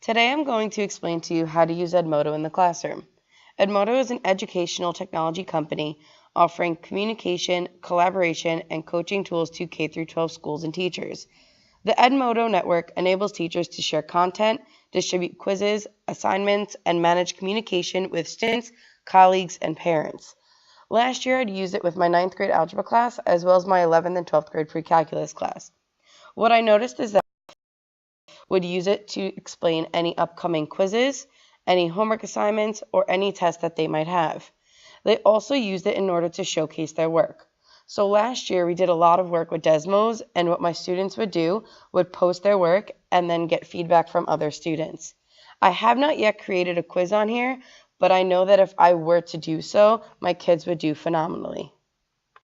Today I'm going to explain to you how to use Edmodo in the classroom. Edmodo is an educational technology company offering communication, collaboration, and coaching tools to K-12 schools and teachers. The Edmodo network enables teachers to share content, distribute quizzes, assignments, and manage communication with students, colleagues, and parents. Last year I'd used it with my 9th grade algebra class as well as my 11th and 12th grade pre-calculus class. What I noticed is that would use it to explain any upcoming quizzes, any homework assignments, or any tests that they might have. They also used it in order to showcase their work. So last year we did a lot of work with Desmos, and what my students would do would post their work and then get feedback from other students. I have not yet created a quiz on here, but I know that if I were to do so, my kids would do phenomenally.